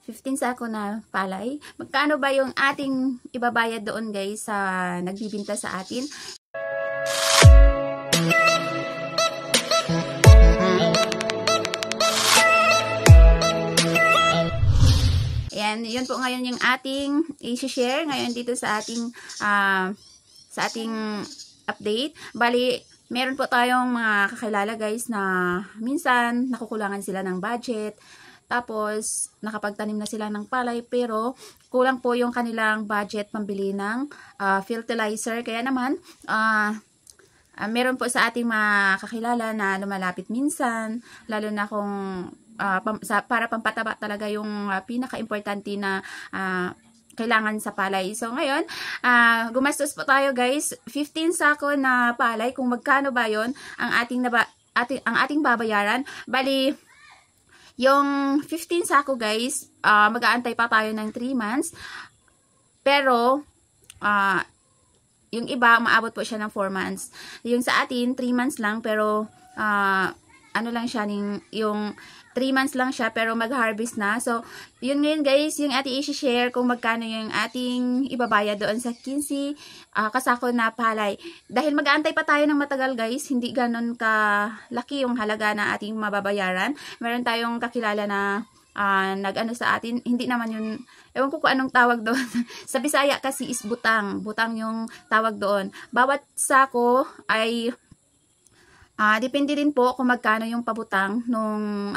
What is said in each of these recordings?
15 sako na palay. Magkano ba yung ating ibabayad doon guys sa nagbibinta sa atin? Ayan, yun po ngayon yung ating i-share ngayon dito sa ating update. Bali, meron po tayong mga kakilala guys na minsan nakukulangan sila ng budget. Tapos, nakapagtanim na sila ng palay pero kulang po yung kanilang budget pambili ng fertilizer. Kaya naman, meron po sa ating mga kakilala na lumalapit minsan, lalo na kung para pampataba talaga yung pinaka-importante na kailangan sa palay. So, ngayon, gumastos po tayo guys, 15 sako na palay. Kung magkano ba yon ang ating babayaran. Bali, yung 15 sako guys, mag-aantay pa tayo ng 3 months. Pero, yung iba, maabot po siya ng 4 months. Yung sa atin, 3 months lang, pero, ano lang siya, yung 3 months lang siya, pero mag-harvest na. So, yun ngayon guys, yung ating i-share kung magkano yung ating ibabayad doon sa 15 kasako na palay. Dahil mag-aantay pa tayo ng matagal guys, hindi ganon kalaki yung halaga na ating mababayaran. Meron tayong kakilala na nag-ano sa atin, hindi naman yun, ewan ko kung anong tawag doon. Sa Bisaya kasi is butang. Butang yung tawag doon. Bawat sako ay depende rin po kung magkano yung pabutang nung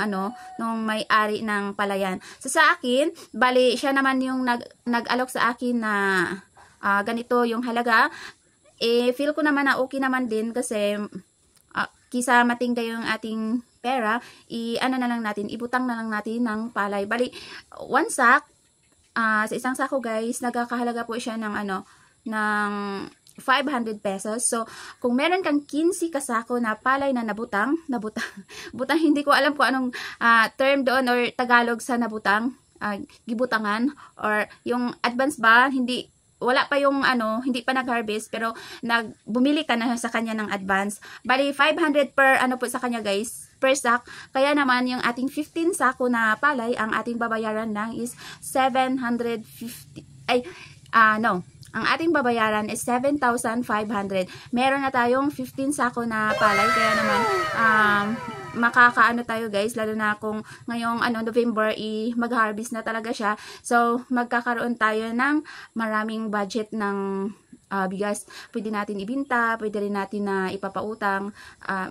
may-ari ng palayan. So sa akin, bali siya naman yung nag-alok sa akin na ganito yung halaga. Feel ko naman na okay naman din kasi kisa matingay yung ating pera, na lang natin, ibutang na lang natin ng palay. Bali, one sack, sa isang sako guys, nagkakahalaga po siya ng ng 500 pesos. So, kung meron kang 15 kasako na palay na nabutang, hindi ko alam kung anong term doon or Tagalog sa nabutang, gibutangan, or yung advance ba, wala pa yung hindi pa nag-harvest, pero bumili ka na sa kanya ng advance. Bali, 500 per po sa kanya guys, per sack. Kaya naman, yung ating 15 sako na palay, ang ating babayaran lang is 750, ang ating babayaran is 7,500. Meron na tayong 15 sako na palay, kaya naman makakaano tayo guys, lalo na kung ngayong November mag-harvest na talaga siya. So magkakaroon tayo ng maraming budget ng bigas. Pwede natin ibinta, pwede rin natin na ipapautang.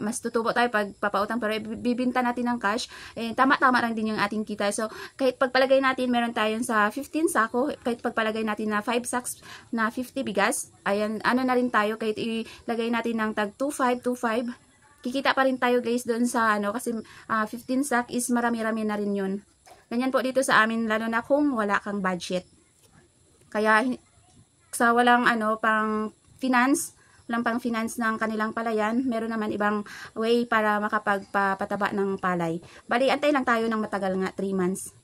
Mas tutubo tayo pag papautang, pero bibinta natin ng cash. Tama-tama lang din yung ating kita. So, kahit pagpalagay natin, meron tayong sa 15 sako, kahit pagpalagay natin na 5 sacks na 50 bigas, ayan, na rin tayo, kahit ilagay natin ng tag 2,525, kikita pa rin tayo guys doon sa kasi 15 sack is marami-rami na rin yun. Ganyan po dito sa amin, lalo na kung wala kang budget. Kaya, sa walang pang finance ng kanilang palayan, meron naman ibang way para makapagpapataba ng palay. Bali, antay lang tayo ng matagal nga, 3 months.